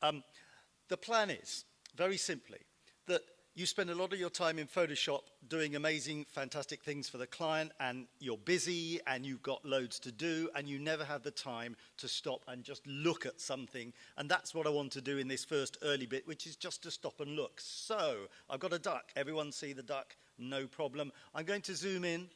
Um, the plan is, very simply, that you spend a lot of your time in Photoshop doing amazing, fantastic things for the client, and you're busy and you've got loads to do, and you never have the time to stop and just look at something. And that's what I want to do in this first early bit, which is just to stop and look. So I've got a duck. Everyone see the duck? No problem. I'm going to zoom in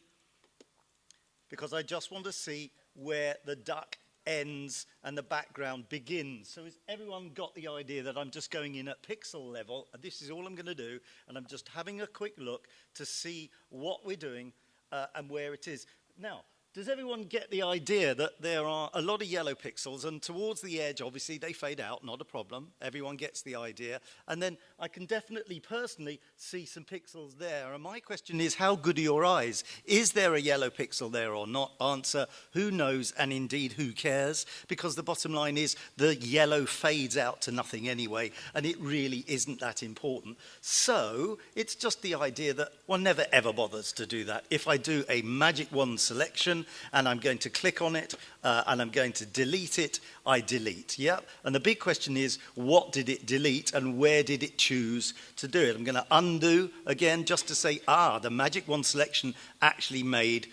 because I just want to see where the duck ends and the background begins. So has everyone got the idea that I'm just going in at pixel level, and this is all I'm going to do, and I'm just having a quick look to see what we're doing and where it is. Now, does everyone get the idea that there are a lot of yellow pixels, and towards the edge, obviously, they fade out, not a problem. Everyone gets the idea. And then I can definitely, personally, see some pixels there. And my question is, how good are your eyes? Is there a yellow pixel there or not? Answer, who knows, and indeed, who cares? Because the bottom line is, the yellow fades out to nothing anyway, and it really isn't that important. So it's just the idea that one never ever bothers to do that. If I do a magic wand selection, and I'm going to click on it, and I'm going to delete it, I delete, yeah? And the big question is, what did it delete, and where did it choose to do it? I'm going to undo, again, just to say, the magic wand selection actually made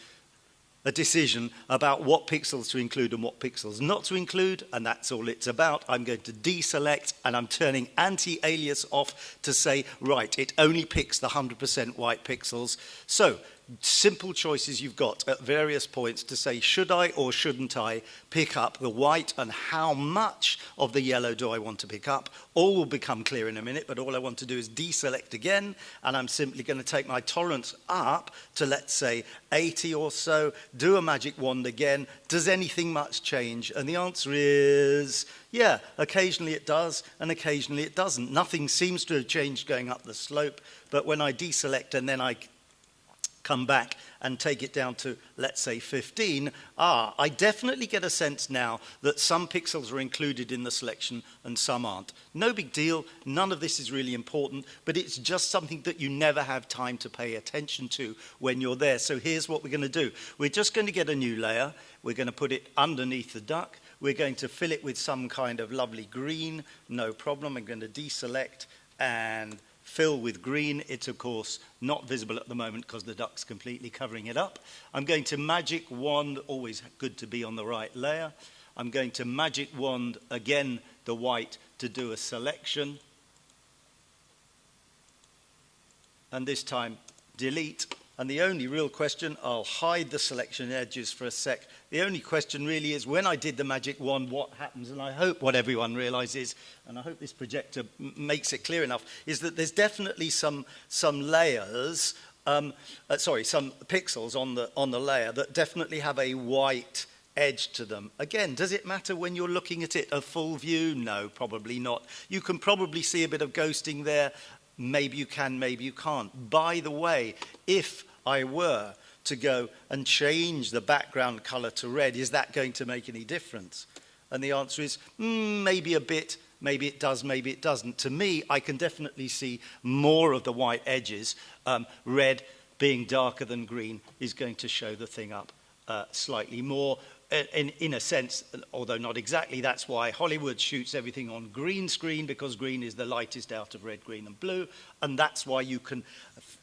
a decision about what pixels to include and what pixels not to include, and that's all it's about. I'm going to deselect, and I'm turning anti-alias off to say, right, it only picks the 100% white pixels. So, simple choices you've got at various points to say, should I or shouldn't I pick up the white, and how much of the yellow do I want to pick up? All will become clear in a minute, but all I want to do is deselect again, and I'm simply going to take my tolerance up to, let's say, 80 or so, do a magic wand again. Does anything much change? And the answer is, yeah, occasionally it does, and occasionally it doesn't. Nothing seems to have changed going up the slope, but when I deselect and then I come back and take it down to, let's say, 15, I definitely get a sense now that some pixels are included in the selection and some aren't. No big deal, none of this is really important, but it's just something that you never have time to pay attention to when you're there. So here's what we're going to do. We're just going to get a new layer. We're going to put it underneath the duck. We're going to fill it with some kind of lovely green, no problem. I'm going to deselect and fill with green. It's, of course, not visible at the moment because the duck's completely covering it up. I'm going to magic wand, always good to be on the right layer. I'm going to magic wand, again, the white, to do a selection. And this time, delete. And the only real question, I'll hide the selection edges for a sec. The only question really is, when I did the magic wand, what happens? And I hope what everyone realizes, and I hope this projector makes it clear enough, is that there's definitely some layers, some pixels on the layer that definitely have a white edge to them. Again, does it matter when you're looking at it a full view? No, probably not. You can probably see a bit of ghosting there. Maybe you can, maybe you can't. By the way, if I were to go and change the background color to red, is that going to make any difference? And the answer is, maybe a bit, maybe it does, maybe it doesn't. To me, I can definitely see more of the white edges. Red, being darker than green, is going to show the thing up slightly more. In a sense, although not exactly, that's why Hollywood shoots everything on green screen, because green is the lightest out of red, green and blue, and that's why you can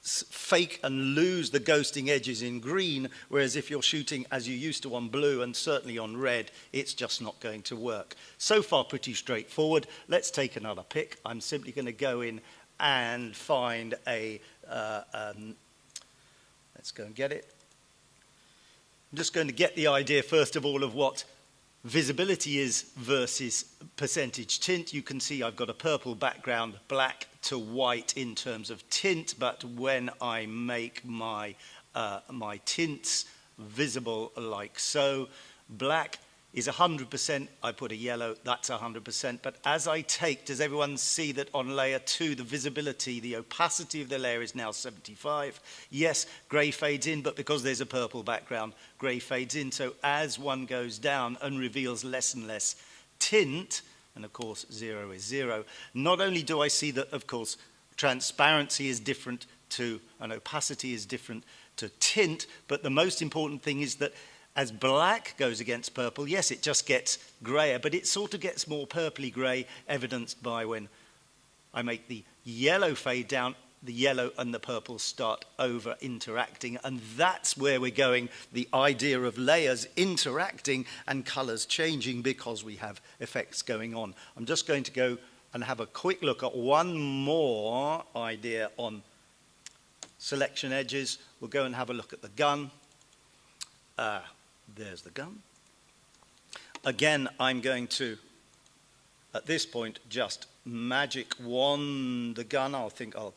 fake and lose the ghosting edges in green, whereas if you're shooting as you used to on blue and certainly on red, it's just not going to work. So far, pretty straightforward. Let's take another pick. I'm simply going to go in and find a, let's go and get it. I'm just going to get the idea, first of all, of what visibility is versus percentage tint. You can see I've got a purple background, black to white in terms of tint, but when I make my, my tints visible like so, black is 100%, I put a yellow, that's 100%, but as I take, does everyone see that on layer 2, the visibility, the opacity of the layer is now 75? Yes, grey fades in, but because there's a purple background, grey fades in, so as one goes down and reveals less and less tint, and of course 0 is 0, not only do I see that, of course, transparency is different to, and opacity is different to tint, but the most important thing is that as black goes against purple, yes, it just gets grayer, but it sort of gets more purpley grey, evidenced by when I make the yellow fade down, the yellow and the purple start over interacting, and that's where we're going, the idea of layers interacting and colours changing because we have effects going on. I'm just going to go and have a quick look at one more idea on selection edges. We'll go and have a look at the gun. There's the gun. Again, I'm going to, at this point, just magic wand the gun.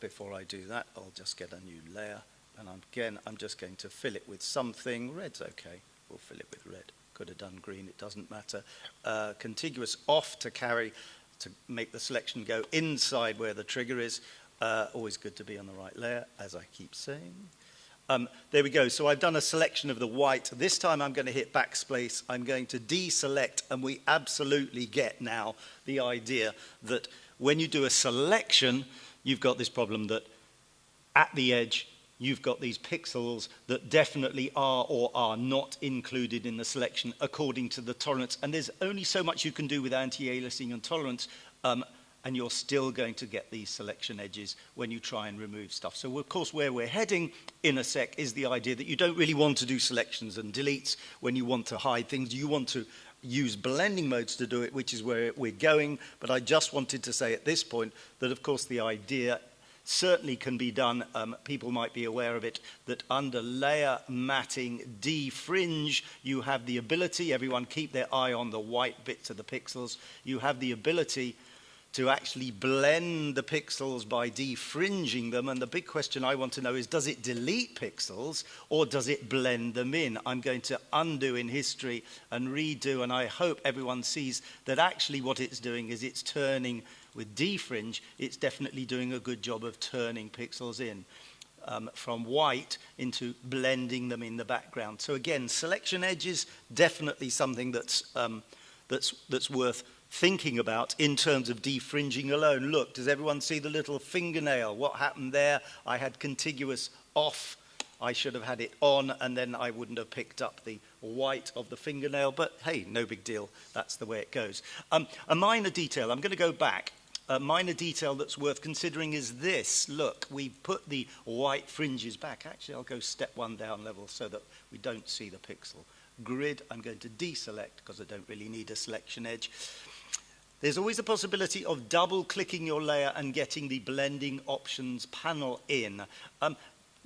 Before I do that, I'll just get a new layer. And again, I'm just going to fill it with something. Red's okay. We'll fill it with red. Could have done green, it doesn't matter. Contiguous off to carry, to make the selection go inside where the trigger is. Always good to be on the right layer, as I keep saying. There we go. So I've done a selection of the white. This time I'm going to hit backspace. I'm going to deselect, and we absolutely get now the idea that when you do a selection, you've got this problem that at the edge, you've got these pixels that definitely are or are not included in the selection according to the tolerance. And there's only so much you can do with anti-aliasing and tolerance, and you're still going to get these selection edges when you try and remove stuff. So, of course, where we're heading in a sec is the idea that you don't really want to do selections and deletes when you want to hide things. You want to use blending modes to do it, which is where we're going. But I just wanted to say at this point that, of course, the idea certainly can be done. People might be aware of it, that under layer matting defringe, you have the ability, everyone keep their eye on the white bits of the pixels, you have the ability to actually blend the pixels by defringing them. And the big question I want to know is, does it delete pixels or does it blend them in? I'm going to undo in history and redo, and I hope everyone sees that actually what it's doing is it's turning, with defringe, it's definitely doing a good job of turning pixels in from white into blending them in the background. So again, selection edges, definitely something that's worth thinking about in terms of defringing alone. Look, does everyone see the little fingernail? What happened there? I had contiguous off. I should have had it on, and then I wouldn't have picked up the white of the fingernail. But hey, no big deal. That's the way it goes. A minor detail. I'm going to go back. A minor detail that's worth considering is this. Look, we put the white fringes back. Actually, I'll go step one down level so that we don't see the pixel grid. I'm going to deselect because I don't really need a selection edge. There's always a possibility of double-clicking your layer and getting the blending options panel in.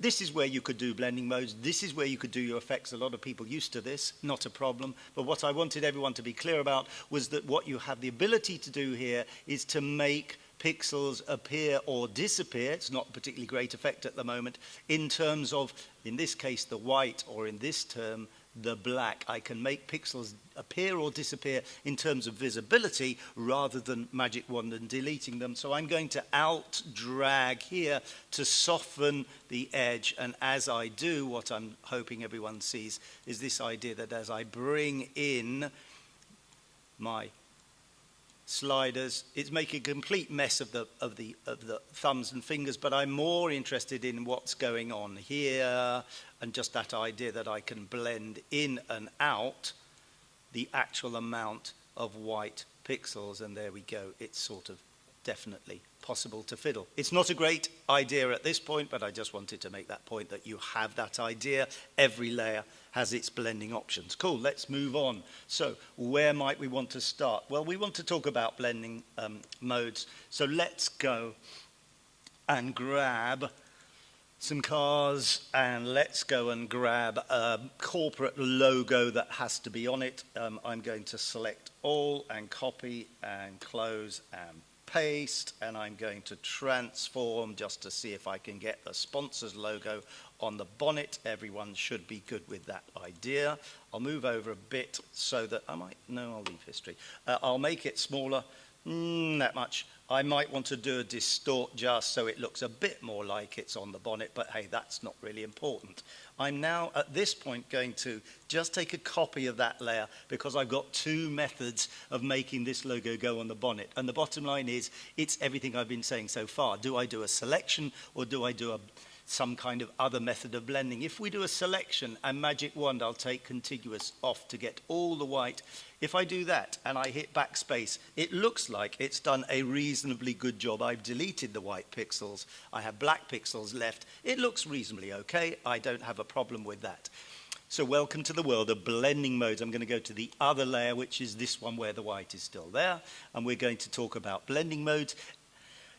This is where you could do blending modes. This is where you could do your effects. A lot of people used to this, not a problem. But what I wanted everyone to be clear about was that what you have the ability to do here is to make pixels appear or disappear. It's not a particularly great effect at the moment in terms of, in this case, the white, or in this term, the black. I can make pixels appear or disappear in terms of visibility rather than magic wand and deleting them. So I'm going to alt drag here to soften the edge, and as I do, what I'm hoping everyone sees is this idea that as I bring in my sliders, it's making a complete mess of the thumbs and fingers, but I'm more interested in what's going on here, and just that idea that I can blend in and out the actual amount of white pixels, and there we go. It's sort of definitely possible to fiddle. It's not a great idea at this point, but I just wanted to make that point that you have that idea. Every layer has its blending options. Cool, let's move on. So where might we want to start? Well, we want to talk about blending modes. So let's go and grab some cars, and let's go and grab a corporate logo that has to be on it. I'm going to select all and copy and close and paste, and I'm going to transform just to see if I can get the sponsor's logo on the bonnet. Everyone should be good with that idea. I'll move over a bit so that I'll leave history. I'll make it smaller, that much. I might want to do a distort just so it looks a bit more like it's on the bonnet, but hey, that's not really important. I'm now at this point going to just take a copy of that layer because I've got two methods of making this logo go on the bonnet. And the bottom line is, it's everything I've been saying so far. Do I do a selection or do I do a some kind of other method of blending. If we do a selection and magic wand, I'll take contiguous off to get all the white. If I do that and I hit backspace, it looks like it's done a reasonably good job. I've deleted the white pixels. I have black pixels left. It looks reasonably okay. I don't have a problem with that. So welcome to the world of blending modes. I'm going to go to the other layer, which is this one where the white is still there. And we're going to talk about blending modes.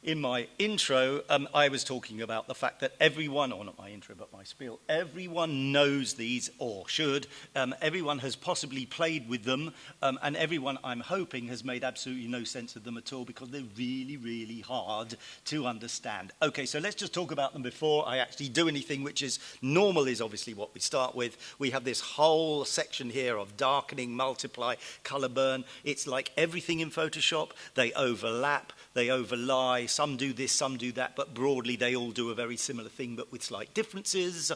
In my intro, I was talking about the fact that everyone, or not my intro, but my spiel, everyone knows these, or should. Everyone has possibly played with them, and everyone, I'm hoping, has made absolutely no sense of them at all because they're really, really hard to understand. Okay, so let's just talk about them before I actually do anything, which is normal is obviously what we start with. We have this whole section here of darkening, multiply, color burn. It's like everything in Photoshop. They overlap, they overlie. Some do this, some do that, but broadly they all do a very similar thing, but with slight differences.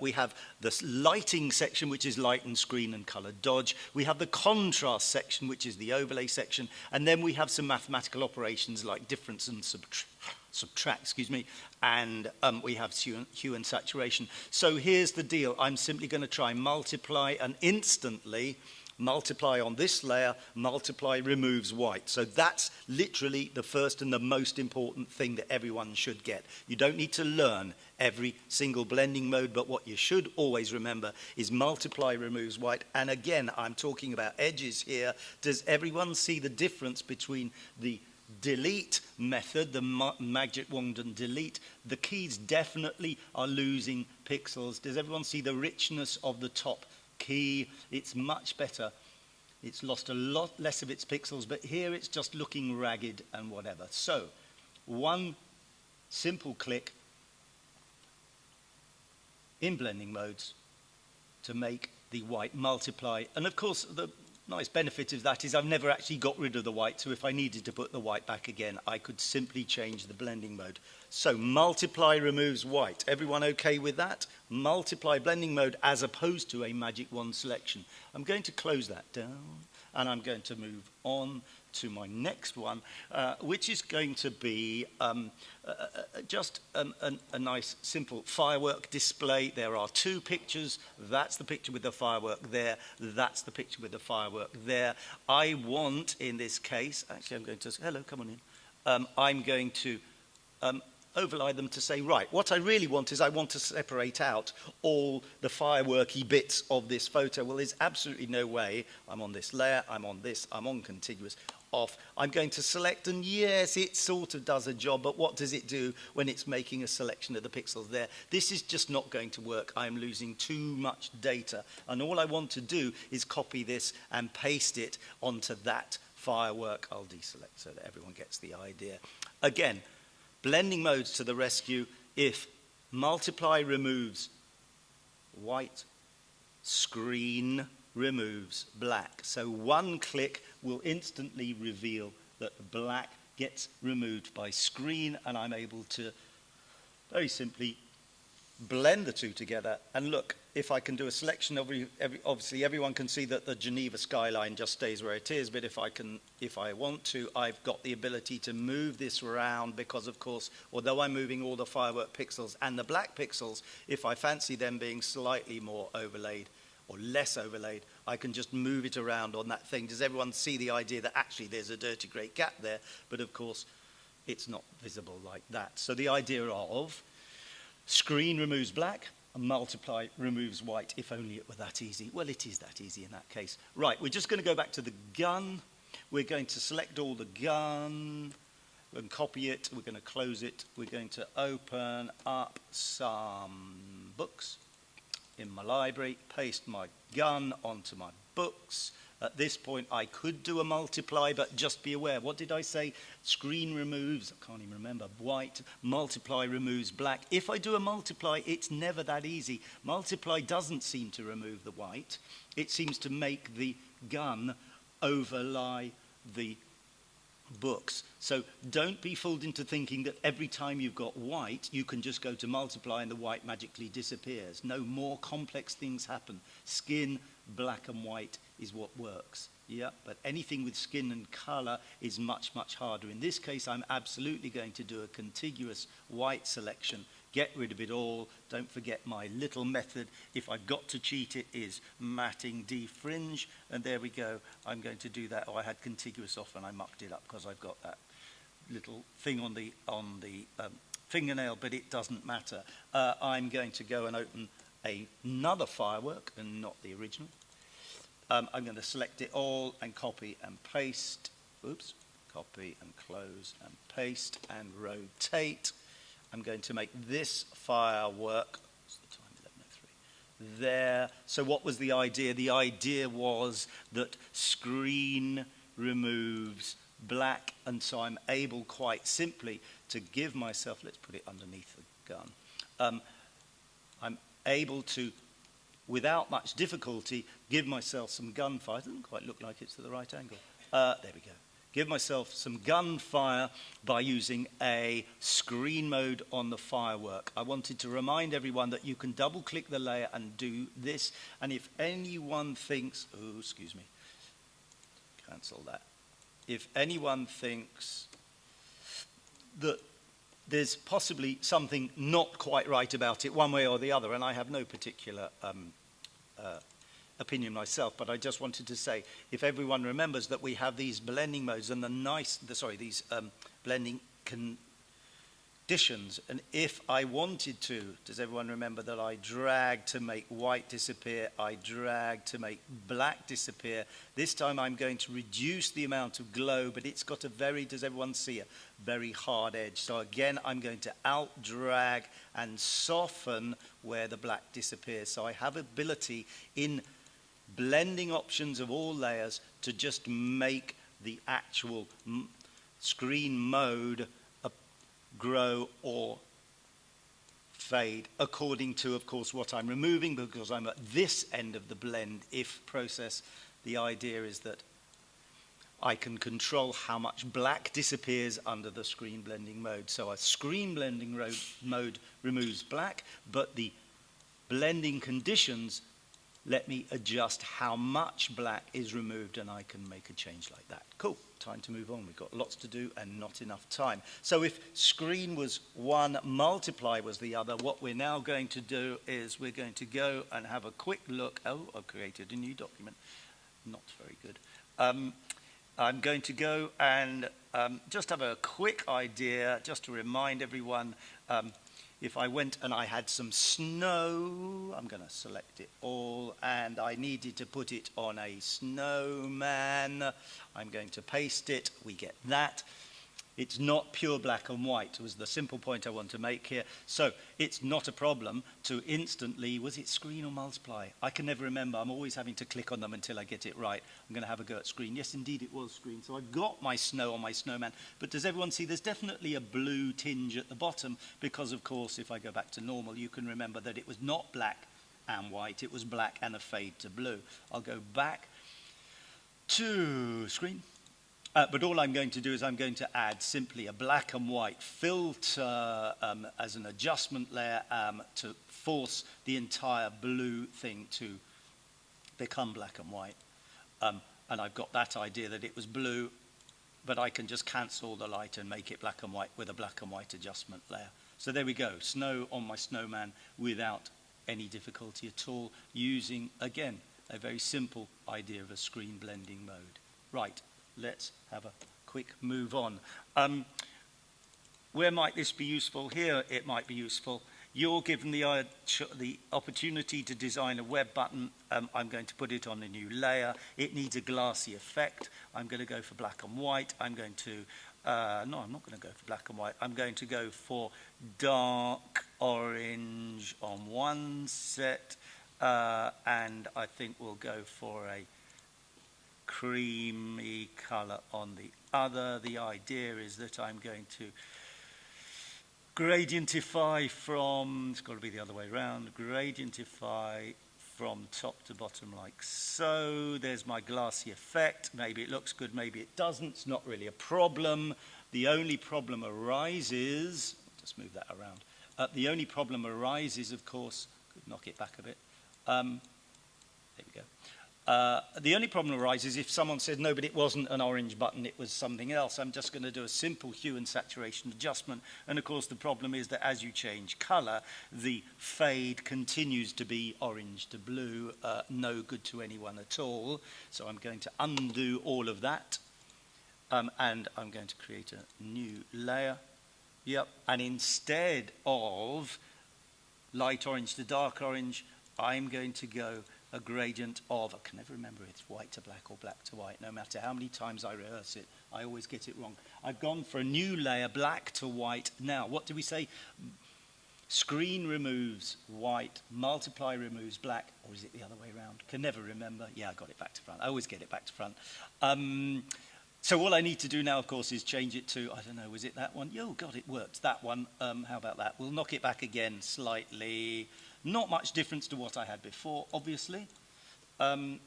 We have the lighting section, which is light and screen and color dodge. We have the contrast section, which is the overlay section. And then we have some mathematical operations like difference and subtract, and we have hue and saturation. So here's the deal. I'm simply going to try multiply and instantly multiply on this layer, multiply removes white. So that's literally the first and the most important thing that everyone should get. You don't need to learn every single blending mode, but what you should always remember is multiply removes white. And again, I'm talking about edges here. Does everyone see the difference between the delete method, the magic wand and delete? The keys definitely are losing pixels. Does everyone see the richness of the top key? It's much better. It's lost a lot less of its pixels, but here it's just looking ragged and whatever. So one simple click in blending modes to make the white multiply. And of course the nice benefit of that is I've never actually got rid of the white, so if I needed to put the white back again, I could simply change the blending mode. So multiply removes white. Everyone okay with that? Multiply blending mode as opposed to a magic wand selection. I'm going to close that down and I'm going to move on to my next one, which is going to be just a nice simple firework display. There are two pictures. That's the picture with the firework there. That's the picture with the firework there. I want, in this case, actually I'm going to, hello, come on in. I'm going to overlay them to say, right, what I really want is I want to separate out all the fireworky bits of this photo. Well, there's absolutely no way. I'm on this layer, I'm on this, I'm on contiguous, off. I'm going to select, and yes, it sort of does a job, but what does it do when it's making a selection of the pixels there? This is just not going to work. I'm losing too much data, and all I want to do is copy this and paste it onto that firework. I'll deselect so that everyone gets the idea. Again, blending modes to the rescue. If multiply removes white, screen removes black. So one click will instantly reveal that the black gets removed by screen, and I'm able to very simply blend the two together. And look, if I can do a selection of obviously everyone can see that the Geneva skyline just stays where it is, but if I want to, I've got the ability to move this around because, of course, although I'm moving all the firework pixels and the black pixels, if I fancy them being slightly more overlaid or less overlaid, I can just move it around on that thing. Does everyone see the idea that actually there's a dirty grey gap there, but of course it's not visible like that? So the idea of screen removes black, and multiply removes white. If only it were that easy. Well, it is that easy in that case. Right, we're just going to go back to the gun. We're going to select all the gun. We're going to copy it. We're going to close it. We're going to open up some books in my library, paste my gun onto my books. At this point, I could do a multiply, but just be aware. What did I say? Screen removes, I can't even remember, white. Multiply removes black. If I do a multiply, it's never that easy. Multiply doesn't seem to remove the white. It seems to make the gun overlie the books. So don't be fooled into thinking that every time you've got white, you can just go to multiply and the white magically disappears. No, more complex things happen. Skin, black and white is what works. Yeah, but anything with skin and color is much, much harder. In this case, I'm absolutely going to do a contiguous white selection, get rid of it all. Don't forget my little method. If I've got to cheat, it is matting defringe. And there we go. I'm going to do that. Oh, I had contiguous off and I mucked it up because I've got that little thing on the fingernail, but it doesn't matter. I'm going to go and open another firework and not the original. I'm going to select it all and copy and paste. Oops. Copy and close and paste and rotate. I'm going to make this firework. What's the time? 11:03. There. So what was the idea? The idea was that screen removes black, and so I'm able quite simply to give myself, let's put it underneath the gun, I'm able to, without much difficulty, give myself some gunfire. It doesn't quite look like it's at the right angle. There we go. Give myself some gunfire by using a screen mode on the firework. I wanted to remind everyone that you can double-click the layer and do this, and if anyone thinks, oh, excuse me, cancel that. If anyone thinks that there's possibly something not quite right about it one way or the other, and I have no particular opinion myself, but I just wanted to say, if everyone remembers that we have these blending modes and these blending conditions, and if I wanted to, does everyone remember that I drag to make white disappear, I drag to make black disappear. This time I'm going to reduce the amount of glow, but it's got a very, does everyone see, a very hard edge. So again, I'm going to out drag and soften where the black disappears. So I have ability in blending options of all layers to just make the actual screen mode grow or fade according to, of course, what I'm removing, because I'm at this end of the blend if process. The idea is that I can control how much black disappears under the screen blending mode. So a screen blending mode removes black, but the blending conditions let me adjust how much black is removed, and I can make a change like that. Cool, time to move on. We've got lots to do and not enough time. So if screen was one, multiply was the other, what we're now going to do is we're going to go and have a quick look. Oh, I've created a new document. Not very good. I'm going to go and just have a quick idea, just to remind everyone, if I went and I had some snow, I'm going to select it all, and I needed to put it on a snowman. I'm going to paste it. We get that. It's not pure black and white, was the simple point I want to make here. So it's not a problem to instantly, was it screen or multiply? I can never remember. I'm always having to click on them until I get it right. I'm going to have a go at screen. Yes, indeed, it was screen. So I've got my snow on my snowman. But does everyone see there's definitely a blue tinge at the bottom? Because, of course, if I go back to normal, you can remember that it was not black and white. It was black and a fade to blue. I'll go back to screen. But all I'm going to do is I'm going to add simply a black and white filter as an adjustment layer to force the entire blue thing to become black and white. And I've got that idea that it was blue, but I can just cancel the light and make it black and white with a black and white adjustment layer. So there we go, snow on my snowman without any difficulty at all, using, again, a very simple idea of a screen blending mode. Right. Let's have a quick move on. Where might this be useful? Here it might be useful. You're given the opportunity to design a web button. I'm going to put it on a new layer. It needs a glassy effect. I'm going to go for black and white. I'm going to, no, I'm not going to go for black and white. I'm going to go for dark orange on one set, and I think we'll go for a creamy color on the other. The idea is that I'm going to gradientify from, it's got to be the other way around, gradientify from top to bottom like so. There's my glassy effect. Maybe it looks good, maybe it doesn't. It's not really a problem. The only problem arises, just move that around. The only problem arises, of course, could knock it back a bit. There we go. The only problem arises if someone said, no, but it wasn't an orange button, it was something else. I'm just going to do a simple hue and saturation adjustment. And of course, the problem is that as you change color, the fade continues to be orange to blue, no good to anyone at all. So I'm going to undo all of that. And I'm going to create a new layer. Yep. And instead of light orange to dark orange, I'm going to go a gradient of, I can never remember if it's white to black or black to white. No matter how many times I rehearse it, I always get it wrong. I've gone for a new layer, black to white. Now, what do we say? Screen removes white, multiply removes black, or is it the other way around? Can never remember. Yeah, I got it back to front. I always get it back to front. So all I need to do now, of course, is change it to, I don't know, was it that one? Oh, God, it worked. That one. How about that? We'll knock it back again slightly. Not much difference to what I had before, obviously. But,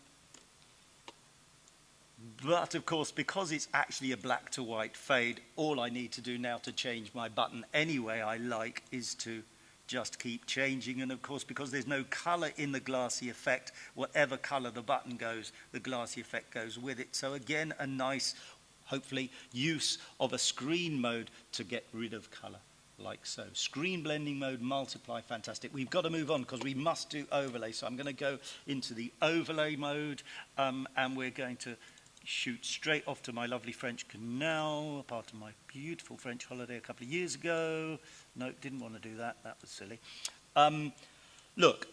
of course, because it's actually a black to white fade, all I need to do now to change my button any way I like is to just keep changing. And, of course, because there's no color in the glassy effect, whatever color the button goes, the glassy effect goes with it. So, again, a nice, hopefully, use of a screen mode to get rid of color. Like so. Screen blending mode, multiply, fantastic. We've got to move on because we must do overlay. So I'm going to go into the overlay mode and we're going to shoot straight off to my lovely French canal, part of my beautiful French holiday a couple of years ago. No, didn't want to do that. That was silly. Look,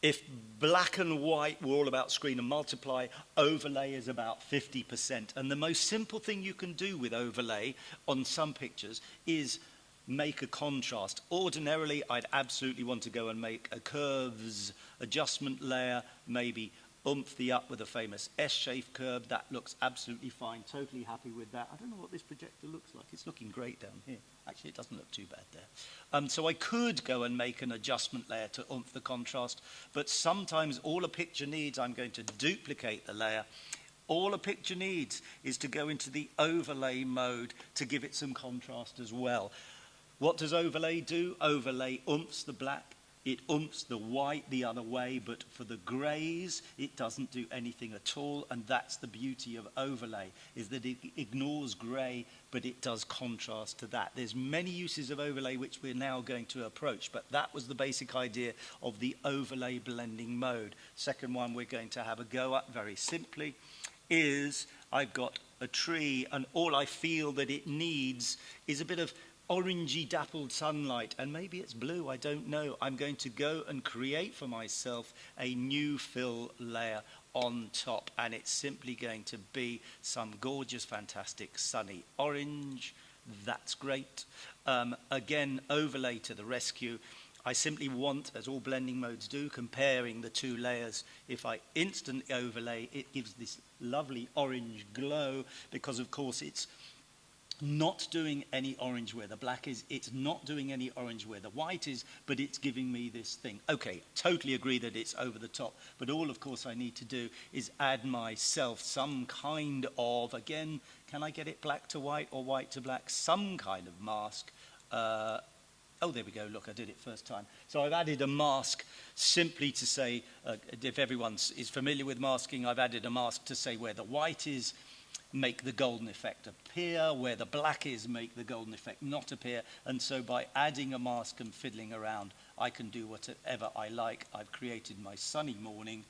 if black and white were all about screen and multiply, overlay is about 50%. And the most simple thing you can do with overlay on some pictures is make a contrast. Ordinarily, I'd absolutely want to go and make a curves adjustment layer, maybe oomph the up with a famous S-shaped curve. That looks absolutely fine. Totally happy with that. I don't know what this projector looks like. It's looking great down here. Actually, it doesn't look too bad there. So I could go and make an adjustment layer to oomph the contrast, but sometimes all a picture needs, I'm going to duplicate the layer. All a picture needs is to go into the overlay mode to give it some contrast as well. What does overlay do? Overlay oomphs the black, it oomphs the white the other way, but for the greys, it doesn't do anything at all, and that's the beauty of overlay, is that it ignores grey, but it does contrast to that. There's many uses of overlay which we're now going to approach, but that was the basic idea of the overlay blending mode. Second one we're going to have a go at, very simply, is I've got a tree, and all I feel that it needs is a bit of orangey dappled sunlight, and maybe it's blue, I don't know. I'm going to go and create for myself a new fill layer on top, and it's simply going to be some gorgeous, fantastic, sunny orange. That's great. Again, overlay to the rescue. I simply want, as all blending modes do, comparing the two layers. If I instantly overlay, it gives this lovely orange glow, because of course it's not doing any orange where the black is, it's not doing any orange where the white is, but it's giving me this thing. Okay, totally agree that it's over the top, but all of course I need to do is add myself some kind of, again, can I get it black to white or white to black? Some kind of mask. Oh, there we go, look, I did it first time. So I've added a mask simply to say, if everyone is familiar with masking, I've added a mask to say where the white is, make the golden effect appear, where the black is, make the golden effect not appear. And so by adding a mask and fiddling around, I can do whatever I like. I've created my sunny morning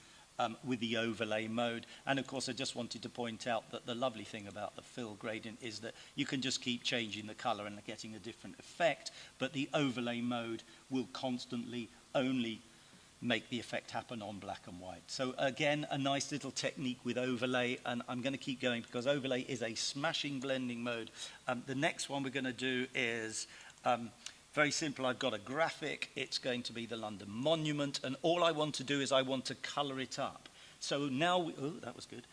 with the overlay mode. And of course, I just wanted to point out that the lovely thing about the fill gradient is that you can just keep changing the color and getting a different effect, but the overlay mode will constantly only make the effect happen on black and white. So again, a nice little technique with overlay, and I'm going to keep going because overlay is a smashing blending mode. The next one we're going to do is very simple. I've got a graphic. It's going to be the London Monument, and all I want to do is I want to color it up. So now, oh, that was good.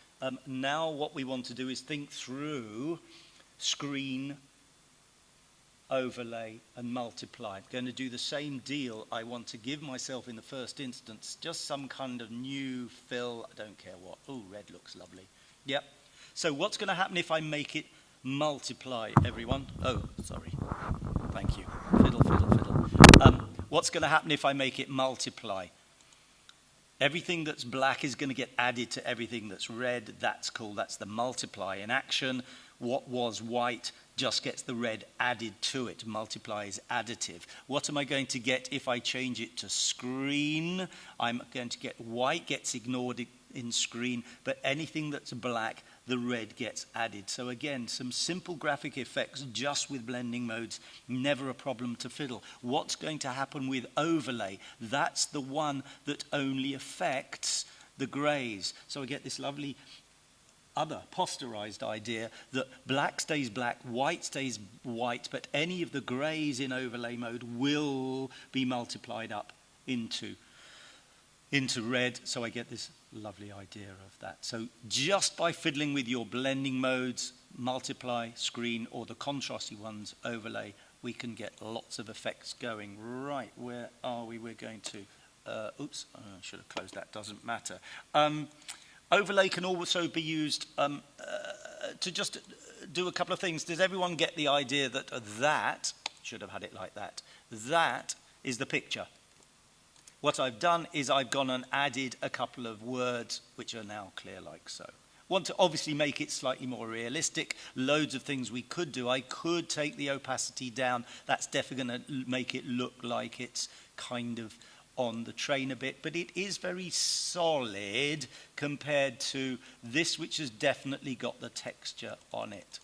Now what we want to do is think through screen, overlay and multiply. I'm going to do the same deal. I want to give myself in the first instance just some kind of new fill. I don't care what. Oh, red looks lovely. Yep. So what's going to happen if I make it multiply, everyone? Oh, sorry. Thank you. Fiddle, fiddle, fiddle. What's going to happen if I make it multiply? Everything that's black is going to get added to everything that's red. That's cool. That's the multiply in action. What was white just gets the red added to it. Multiply is additive. What am I going to get if I change it to screen? I'm going to get white gets ignored in screen, but anything that's black, the red gets added. So again, some simple graphic effects just with blending modes, never a problem to fiddle. What's going to happen with overlay? That's the one that only affects the grays. So I get this lovely other posterized idea that black stays black, white stays white, but any of the grays in overlay mode will be multiplied up into red. So I get this lovely idea of that. So just by fiddling with your blending modes, multiply, screen, or the contrasty ones, overlay, we can get lots of effects going. Right, where are we? We're going to, oops, I should have closed that, doesn't matter. Overlay can also be used to just do a couple of things. Does everyone get the idea that that, should have had it like that, that is the picture? What I've done is I've gone and added a couple of words which are now clear like so. Want to obviously make it slightly more realistic. Loads of things we could do. I could take the opacity down. That's definitely going to make it look like it's kind of on the train a bit, but it is very solid compared to this, which has definitely got the texture on it.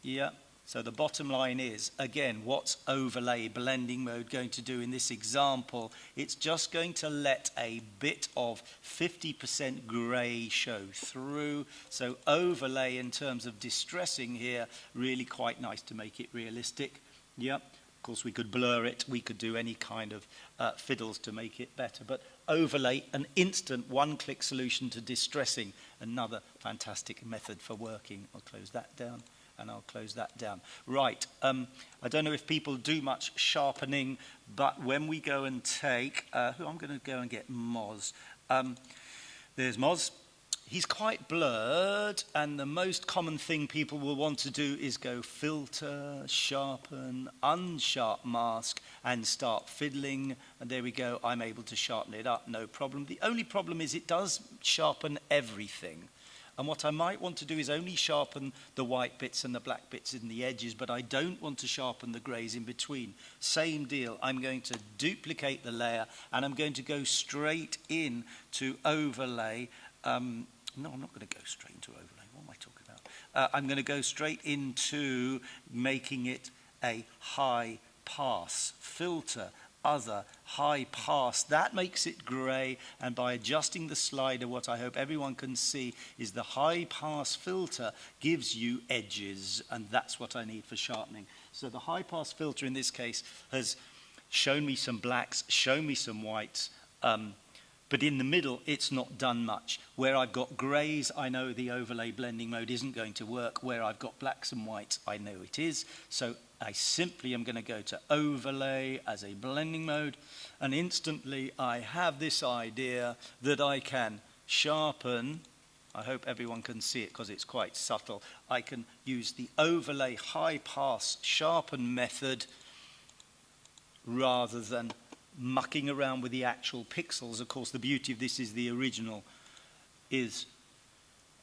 Yeah. So the bottom line is, again, what's overlay blending mode going to do in this example? It's just going to let a bit of 50% grey show through. So overlay in terms of distressing here, really quite nice to make it realistic. Yeah, of course we could blur it. We could do any kind of fiddles to make it better. But overlay, an instant one-click solution to distressing, another fantastic method for working. I'll close that down. And I'll close that down. Right, I don't know if people do much sharpening, but when we go and take, I'm going to go and get Moz. There's Moz. He's quite blurred, and the most common thing people will want to do is go filter, sharpen, unsharp mask, and start fiddling. And there we go, I'm able to sharpen it up, no problem. The only problem is it does sharpen everything. And what I might want to do is only sharpen the white bits and the black bits in the edges, but I don't want to sharpen the greys in between. Same deal. I'm going to duplicate the layer, and I'm going to go straight in to overlay. No, I'm not going to go straight into overlay. What am I talking about? I'm going to go straight into making it a high pass filter. Other, high pass, that makes it grey, and by adjusting the slider, what I hope everyone can see is the high pass filter gives you edges, and that's what I need for sharpening. So the high pass filter in this case has shown me some blacks, shown me some whites, but in the middle it's not done much. Where I've got greys, I know the overlay blending mode isn't going to work. Where I've got blacks and whites, I know it is. So I simply am going to go to overlay as a blending mode, and instantly I have this idea that I can sharpen. I hope everyone can see it because it's quite subtle. I can use the overlay high pass sharpen method rather than mucking around with the actual pixels. Of course, the beauty of this is the original is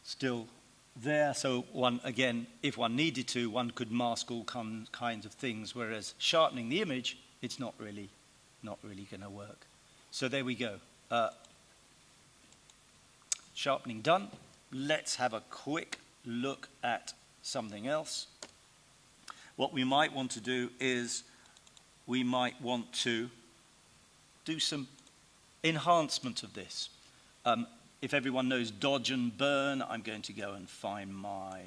still there, so one, again, if one needed to, one could mask all kinds of things, whereas sharpening the image, it's not really going to work. So there we go. Sharpening done. Let's have a quick look at something else. What we might want to do is we might want to do some enhancement of this. If everyone knows dodge and burn, I'm going to go and find my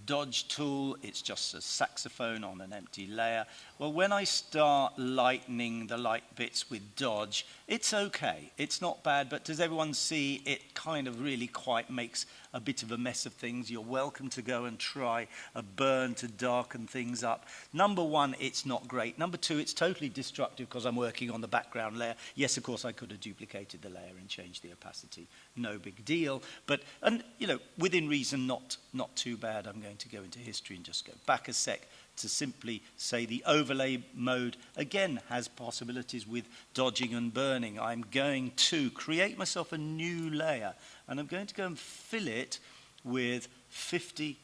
dodge tool. It's just a saxophone on an empty layer. Well, when I start lightening the light bits with dodge, it's okay. It's not bad, but does everyone see it kind of really quite makes a bit of a mess of things? You're welcome to go and try a burn to darken things up. Number one, it's not great. Number two, it's totally destructive because I'm working on the background layer. Yes, of course, I could have duplicated the layer and changed change the opacity, no big deal. But, and you know, within reason, not too bad. I'm going to go into history and just go back a sec to simply say the overlay mode, again, has possibilities with dodging and burning. I'm going to create myself a new layer, and I'm going to go and fill it with 50%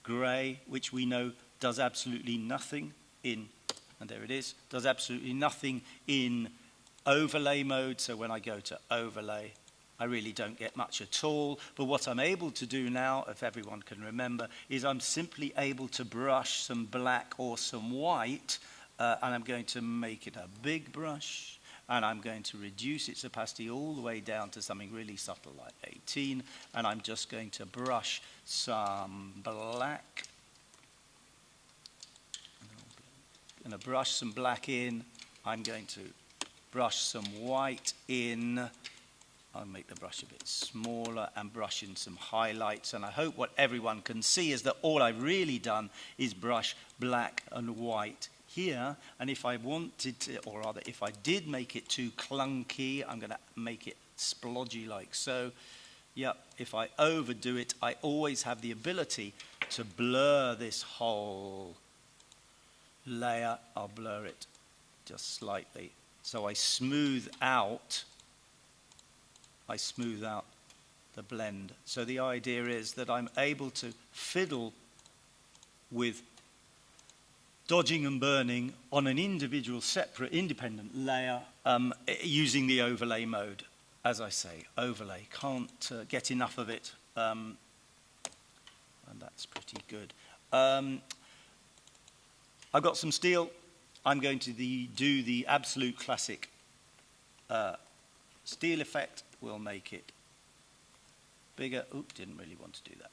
grey, which we know does absolutely nothing in, and there it is, does absolutely nothing in overlay mode. So when I go to overlay, I really don't get much at all. But what I'm able to do now, if everyone can remember, is I'm simply able to brush some black or some white, and I'm going to make it a big brush, and I'm going to reduce its opacity all the way down to something really subtle like 18, and I'm just going to brush some black. I'm going to brush some black in. I'm going to brush some white in. I'll make the brush a bit smaller and brush in some highlights. And I hope what everyone can see is that all I've really done is brush black and white here. And if I wanted to, or rather if I did make it too clunky, I'm going to make it splodgy like so. Yep, if I overdo it, I always have the ability to blur this whole layer. I'll blur it just slightly. So I smooth out the blend. So the idea is that I'm able to fiddle with dodging and burning on an individual, separate, independent layer using the overlay mode. As I say, overlay, can't get enough of it, and that's pretty good. I've got some steel. I'm going to do the absolute classic steel effect. We'll make it bigger. Oop, didn't really want to do that.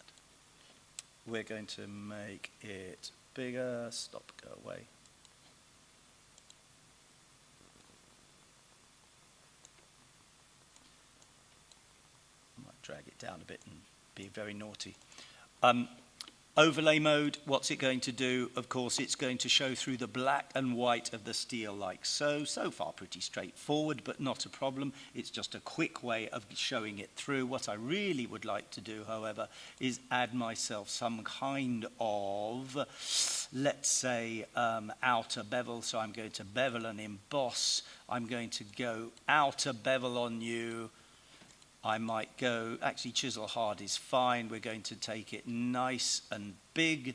We're going to make it bigger. Stop, go away. I might drag it down a bit and be very naughty. Overlay mode, what's it going to do? Of course, it's going to show through the black and white of the steel like so. So far, pretty straightforward, but not a problem. It's just a quick way of showing it through. What I really would like to do, however, is add myself some kind of, let's say, outer bevel. So I'm going to bevel and emboss. I'm going to go outer bevel on you. I might go, actually chisel hard is fine. We're going to take it nice and big.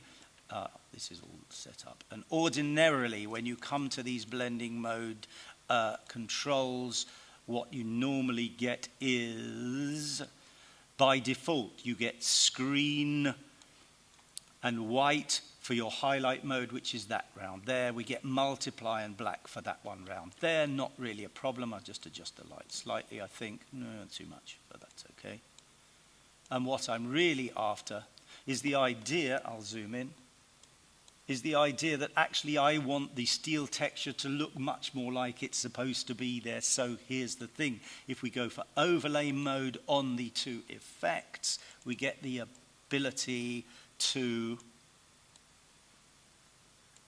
This is all set up. And ordinarily, when you come to these blending mode controls, what you normally get is, by default, you get screen and white for your highlight mode, which is that round there. We get multiply and black for that one round there. Not really a problem. I'll just adjust the light slightly, I think. No, not too much, but that's okay. And what I'm really after is the idea, I'll zoom in, is the idea that actually I want the steel texture to look much more like it's supposed to be there. So here's the thing. If we go for overlay mode on the two effects, we get the ability to,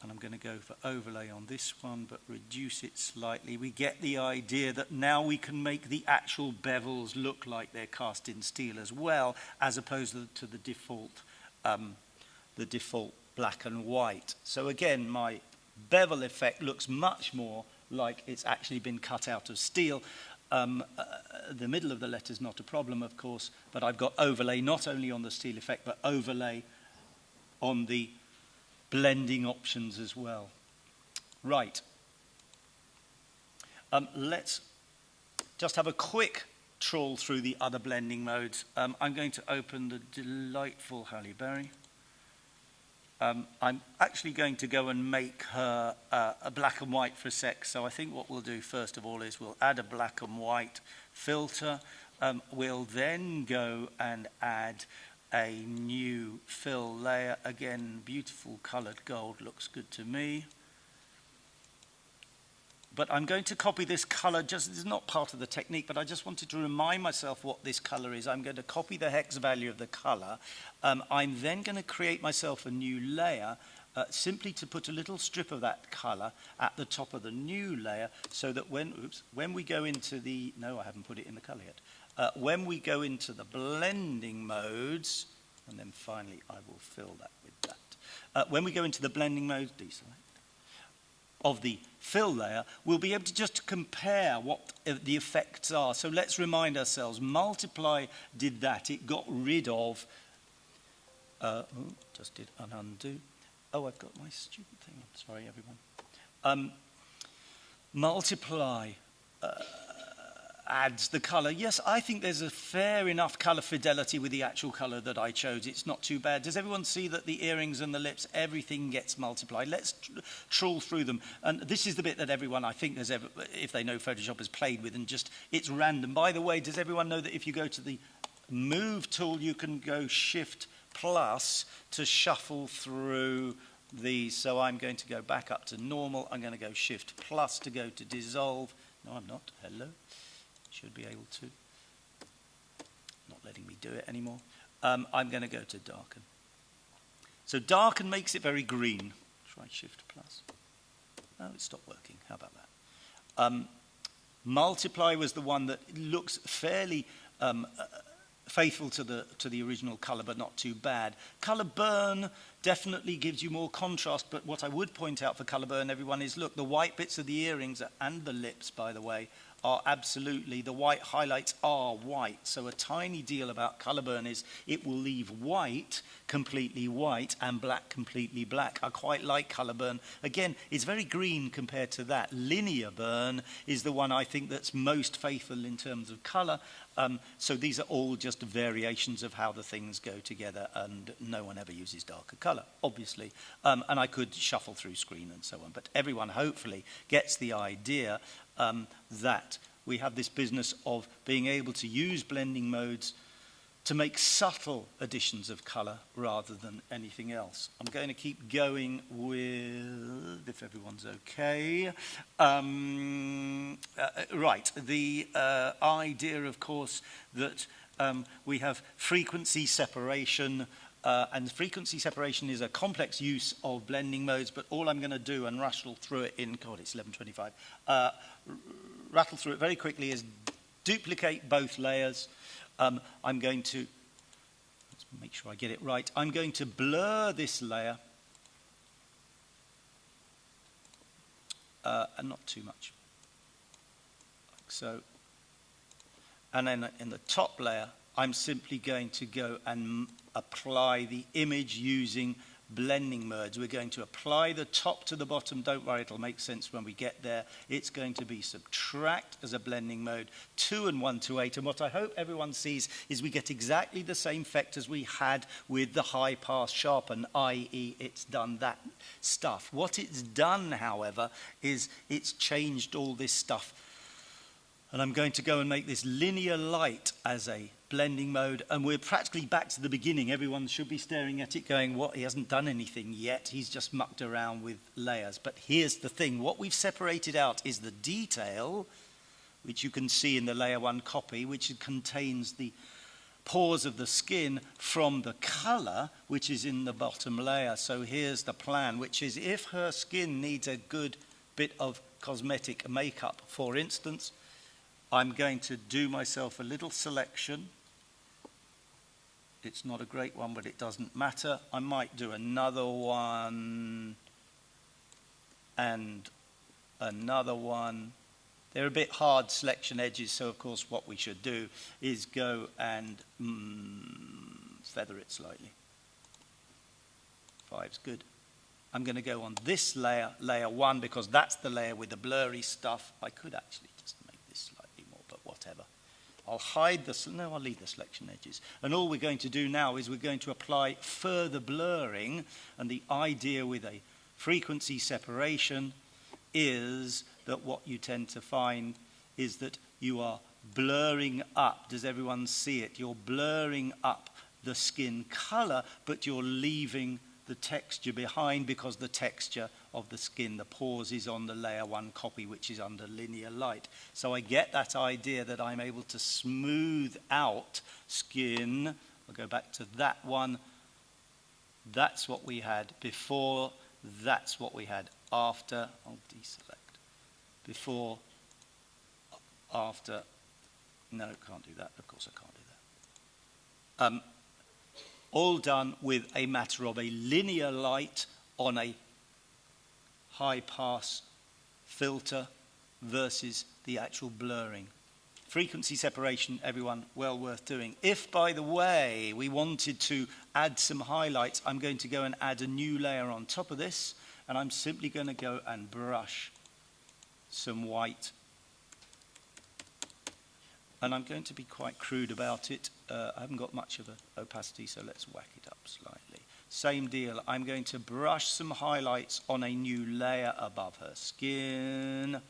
and I'm going to go for overlay on this one, but reduce it slightly. We get the idea that now we can make the actual bevels look like they're cast in steel as well, as opposed to the default black and white. So again, my bevel effect looks much more like it's actually been cut out of steel. The middle of the letter is not a problem, of course, but I've got overlay not only on the steel effect, but overlay on the blending options as well. Right. Let's just have a quick trawl through the other blending modes. I'm going to open the delightful Halle Berry. I'm actually going to go and make her a black and white for a sec. So I think what we'll do first of all is we'll add a black and white filter. We'll then go and add a new fill layer. Again, beautiful colored gold, looks good to me. But I'm going to copy this color, this is not part of the technique, but I just wanted to remind myself what this color is. I'm going to copy the hex value of the color. I'm then going to create myself a new layer, simply to put a little strip of that colour at the top of the new layer so that when we go into the, no, I haven't put it in the colour yet. When we go into the blending modes, and then finally I will fill that with that. When we go into the blending mode, deselect, of the fill layer, we'll be able to just compare what the effects are. So let's remind ourselves, multiply did that. It got rid of, just did an undo. Oh, I've got my stupid thing on. Sorry, everyone. Multiply adds the colour. Yes, I think there's a fair enough colour fidelity with the actual colour that I chose. It's not too bad. Does everyone see that the earrings and the lips, everything gets multiplied? Let's trawl through them. And this is the bit that everyone, I think, has ever, if they know Photoshop, has played with, and just, it's random. By the way, does everyone know that if you go to the Move tool, you can go Shift plus to shuffle through these? So I'm going to go back up to normal. I'm going to go Shift plus to go to dissolve. No, I'm not. Hello. Should be able to. Not letting me do it anymore. I'm going to go to darken. So darken makes it very green. Try Shift plus. No, it stopped working. How about that? Multiply was the one that looks fairly faithful to the original colour, but not too bad. Colour burn definitely gives you more contrast, but what I would point out for colour burn, everyone, is look, the white bits of the earrings and the lips, by the way, are absolutely, the white highlights are white. So a tiny deal about colour burn is it will leave white completely white and black completely black. I quite like colour burn. Again, it's very green compared to that. Linear burn is the one I think that's most faithful in terms of colour. So these are all just variations of how the things go together, and no one ever uses darker colour, obviously. And I could shuffle through screen and so on, but everyone hopefully gets the idea that we have this business of being able to use blending modes to make subtle additions of colour rather than anything else. I'm going to keep going with, if everyone's okay. Right, the idea, of course, that we have frequency separation, and frequency separation is a complex use of blending modes, but all I'm going to do and rattle through it in, God, it's 11:25, rattle through it very quickly is duplicate both layers. I'm going to, let's make sure I get it right, I'm going to blur this layer, and not too much, like so. And then in the top layer, I'm simply going to go and apply the image using blending modes. We're going to apply the top to the bottom. Don't worry, it'll make sense when we get there. It's going to be subtract as a blending mode, 2 and 1 to 8. And what I hope everyone sees is we get exactly the same effect as we had with the high pass sharpen, i.e. it's done that stuff. What it's done, however, is it's changed all this stuff. And I'm going to go and make this linear light as a blending mode, and we're practically back to the beginning. Everyone should be staring at it going, what, he hasn't done anything yet, he's just mucked around with layers. But here's the thing, what we've separated out is the detail, which you can see in the layer 1 copy, which contains the pores of the skin, from the colour, which is in the bottom layer. So here's the plan, which is if her skin needs a good bit of cosmetic makeup, for instance, I'm going to do myself a little selection. It's not a great one, but it doesn't matter. I might do another one and another one. They're a bit hard selection edges, so of course what we should do is go and feather it slightly. 5's good. I'm going to go on this layer, layer 1, because that's the layer with the blurry stuff. I could actually just make this slightly more, but whatever. I'll hide the, no, I'll leave the selection edges. And all we're going to do now is we're going to apply further blurring, and the idea with a frequency separation is that what you tend to find is that you are blurring up. Does everyone see it? You're blurring up the skin color, but you're leaving the texture behind, because the texture of the skin, the pores, is on the layer 1 copy, which is under linear light. So I get that idea that I'm able to smooth out skin. I'll go back to that one. That's what we had before. That's what we had after. I'll deselect. Before, after. No, can't do that. Of course I can't do that. All done with a matter of a linear light on a high pass filter versus the actual blurring. Frequency separation, everyone, well worth doing. If, by the way, we wanted to add some highlights, I'm going to go and add a new layer on top of this, and I'm simply going to go and brush some white. And I'm going to be quite crude about it. I haven't got much of an opacity, so let's whack it up slightly. Same deal. I'm going to brush some highlights on a new layer above her skin.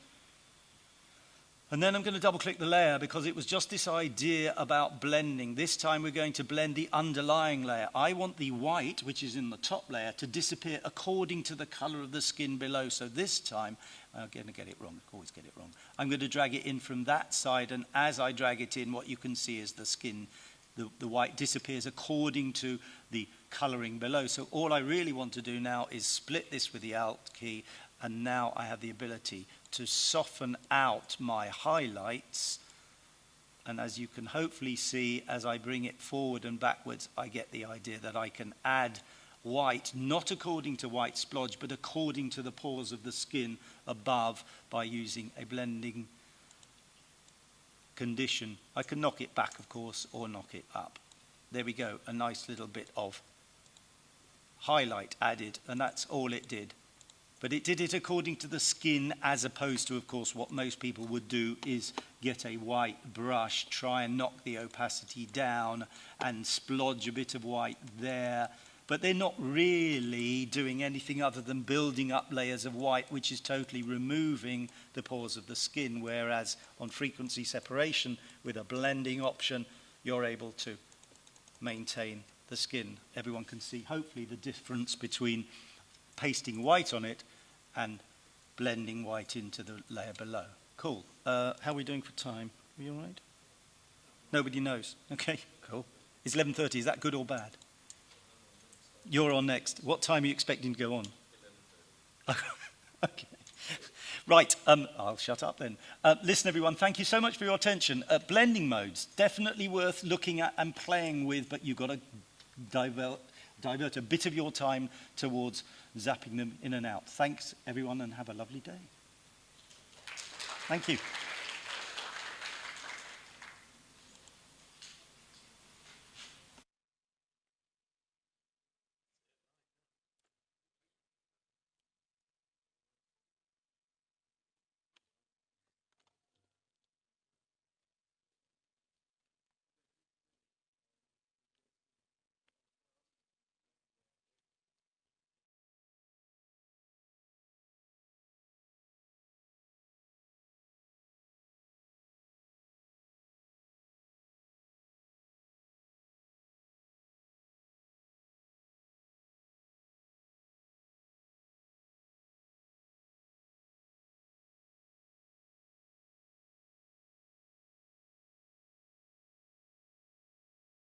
And then I'm going to double-click the layer because it was just this idea about blending. This time we're going to blend the underlying layer. I want the white, which is in the top layer, to disappear according to the color of the skin below. So this time, I'm going to get it wrong. I always get it wrong. I'm going to drag it in from that side, and as I drag it in, what you can see is the skin, the white disappears according to the coloring below. So all I really want to do now is split this with the Alt key, and now I have the ability to soften out my highlights. And as you can hopefully see, as I bring it forward and backwards, I get the idea that I can add white, not according to white splodge, but according to the pores of the skin above by using a blending condition. I can knock it back, of course, or knock it up. There we go, a nice little bit of highlight added, and that's all it did. But it did it according to the skin, as opposed to, of course, what most people would do is get a white brush, try and knock the opacity down, and splodge a bit of white there. But they're not really doing anything other than building up layers of white, which is totally removing the pores of the skin, whereas on frequency separation, with a blending option, you're able to maintain the skin. Everyone can see, hopefully, the difference between pasting white on it and blending white into the layer below. Cool. How are we doing for time? Are we all right? Nobody knows. Okay, cool. It's 11:30. Is that good or bad? You're on next. What time are you expecting to go on? 11:30. Okay. Right, I'll shut up then. Listen, everyone, thank you so much for your attention. Blending modes, definitely worth looking at and playing with, but you've got to divert a bit of your time towards zapping them in and out. Thanks, everyone, and have a lovely day. Thank you.